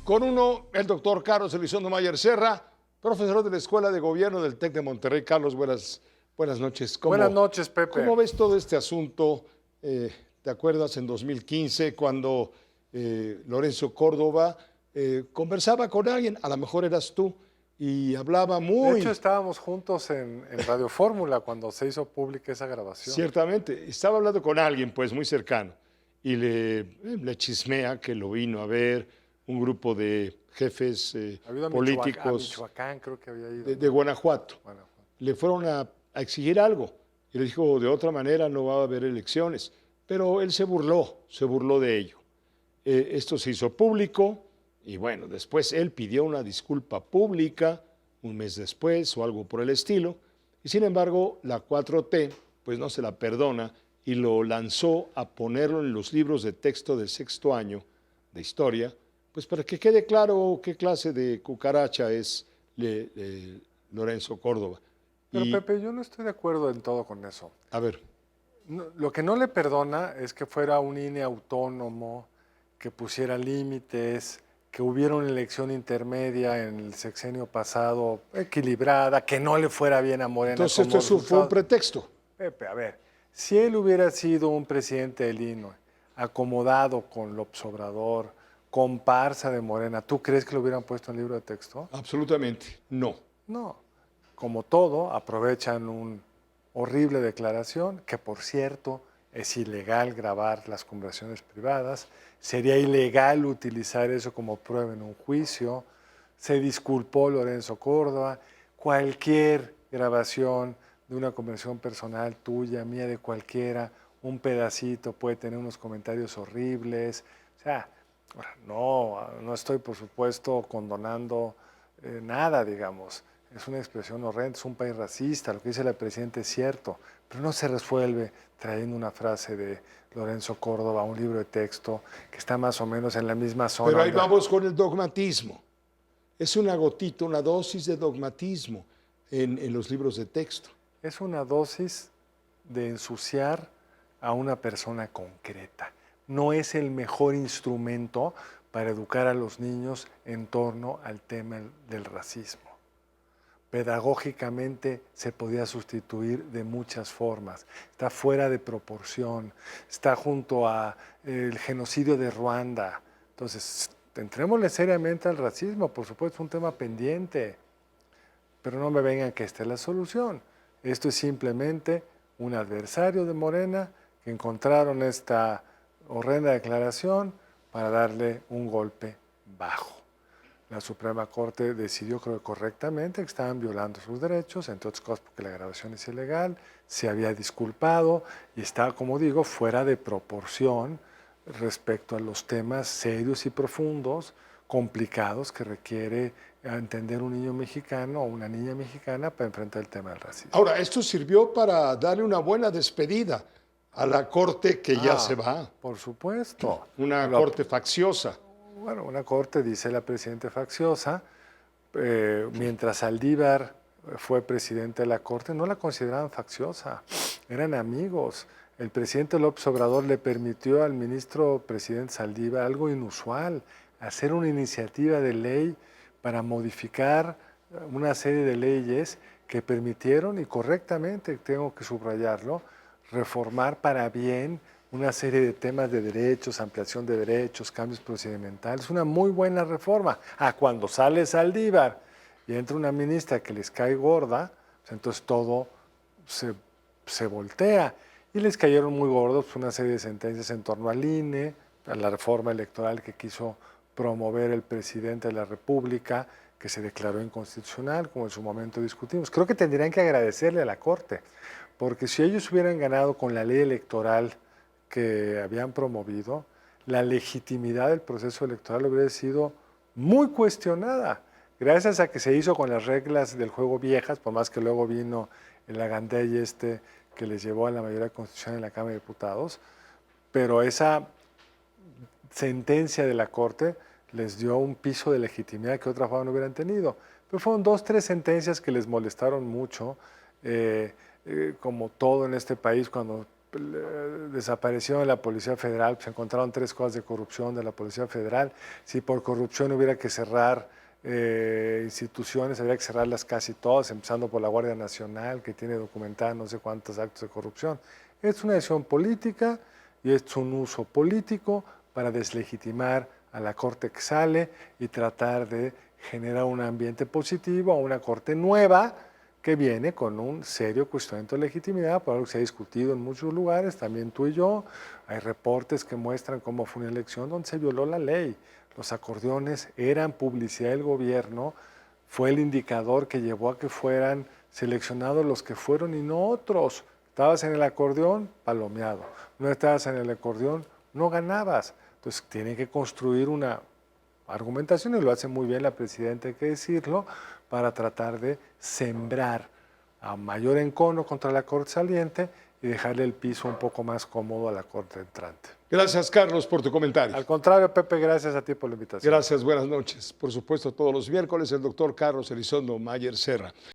Con uno, el doctor Carlos Elizondo Mayer Serra, profesor de la Escuela de Gobierno del TEC de Monterrey. Carlos, buenas noches. Buenas noches, Pepe. ¿Cómo ves todo este asunto? ¿Te acuerdas en 2015 cuando Lorenzo Córdoba conversaba con alguien? A lo mejor eras tú y hablaba muy... De hecho, estábamos juntos en Radio Fórmula cuando se hizo pública esa grabación. Ciertamente, estaba hablando con alguien pues muy cercano y le chismea que lo vino a ver un grupo de jefes políticos Michoacán, creo que había ido. de Guanajuato. Le fueron a exigir algo y le dijo, de otra manera no va a haber elecciones. Pero él se burló de ello. Esto se hizo público y bueno, después él pidió una disculpa pública un mes después o algo por el estilo. Y sin embargo, la 4T pues no se la perdona y lo lanzó a ponerlo en los libros de texto del sexto año de historia, pues para que quede claro qué clase de cucaracha es Lorenzo Córdoba. Pero Pepe, yo no estoy de acuerdo en todo con eso. A ver. Lo que no le perdona es que fuera un INE autónomo, que pusiera límites, que hubiera una elección intermedia en el sexenio pasado equilibrada, que no le fuera bien a Morena. Entonces esto fue un pretexto. Pepe, a ver, si él hubiera sido un presidente del INE, acomodado con López Obrador, comparsa de Morena, ¿tú crees que lo hubieran puesto en libro de texto? Absolutamente, no. No. Como todo, aprovechan una horrible declaración, que por cierto es ilegal grabar las conversaciones privadas, sería ilegal utilizar eso como prueba en un juicio, se disculpó Lorenzo Córdoba, cualquier grabación de una conversación personal tuya, mía, de cualquiera, un pedacito puede tener unos comentarios horribles. O sea, no estoy por supuesto condonando nada, digamos. Es una expresión horrenda, es un país racista, lo que dice la presidenta es cierto, pero no se resuelve trayendo una frase de Lorenzo Córdoba a un libro de texto que está más o menos en la misma zona. Pero ahí vamos con el dogmatismo. Es una gotita, una dosis de dogmatismo en los libros de texto. Es una dosis de ensuciar a una persona concreta. No es el mejor instrumento para educar a los niños en torno al tema del racismo. Pedagógicamente se podía sustituir de muchas formas. Está fuera de proporción, está junto a el genocidio de Ruanda. Entonces, entrémosle seriamente al racismo, por supuesto, es un tema pendiente, pero no me vengan que esta es la solución. Esto es simplemente un adversario de Morena que encontraron esta horrenda declaración para darle un golpe bajo. La Suprema Corte decidió, creo que correctamente, que estaban violando sus derechos, entre otras cosas porque la grabación es ilegal, se había disculpado y está, como digo, fuera de proporción respecto a los temas serios y profundos, complicados que requiere entender un niño mexicano o una niña mexicana para enfrentar el tema del racismo. Ahora, esto sirvió para darle una buena despedida a la corte que ya se va. Por supuesto. Una corte facciosa. Bueno, una corte, dice la presidenta, facciosa. Mientras Saldívar fue presidente de la corte, no la consideraban facciosa, eran amigos. El presidente López Obrador le permitió al ministro presidente Saldívar algo inusual, hacer una iniciativa de ley para modificar una serie de leyes que permitieron, y correctamente, tengo que subrayarlo, reformar para bien una serie de temas de derechos, ampliación de derechos, cambios procedimentales, una muy buena reforma. Cuando sale Saldívar y entra una ministra que les cae gorda, pues entonces todo se voltea. Y les cayeron muy gordos una serie de sentencias en torno al INE, a la reforma electoral que quiso promover el presidente de la República, que se declaró inconstitucional, como en su momento discutimos. Creo que tendrían que agradecerle a la Corte, porque si ellos hubieran ganado con la ley electoral que habían promovido, la legitimidad del proceso electoral hubiera sido muy cuestionada, gracias a que se hizo con las reglas del juego viejas, por más que luego vino el agandey que les llevó a la mayoría constitucional en la Cámara de Diputados, pero esa sentencia de la Corte les dio un piso de legitimidad que de otra forma no hubieran tenido. Pero fueron 2, 3 sentencias que les molestaron mucho, como todo en este país, cuando desapareció en la Policía Federal, se encontraron 3 cosas de corrupción de la Policía Federal. Si por corrupción hubiera que cerrar instituciones, habría que cerrarlas casi todas, empezando por la Guardia Nacional, que tiene documentada no sé cuántos actos de corrupción. Es una decisión política y es un uso político para deslegitimar a la Corte que sale y tratar de generar un ambiente positivo a una Corte nueva que viene con un serio cuestionamiento de legitimidad, por algo que se ha discutido en muchos lugares, también tú y yo. Hay reportes que muestran cómo fue una elección donde se violó la ley. Los acordeones eran publicidad del gobierno, fue el indicador que llevó a que fueran seleccionados los que fueron y no otros. Estabas en el acordeón, palomeado. No estabas en el acordeón, no ganabas. Entonces tienen que construir una argumentación, y lo hace muy bien la presidenta, hay que decirlo, para tratar de sembrar a mayor encono contra la Corte saliente y dejarle el piso un poco más cómodo a la Corte entrante. Gracias, Carlos, por tu comentario. Al contrario, Pepe, gracias a ti por la invitación. Gracias, buenas noches. Por supuesto, todos los miércoles el doctor Carlos Elizondo Mayer Serra.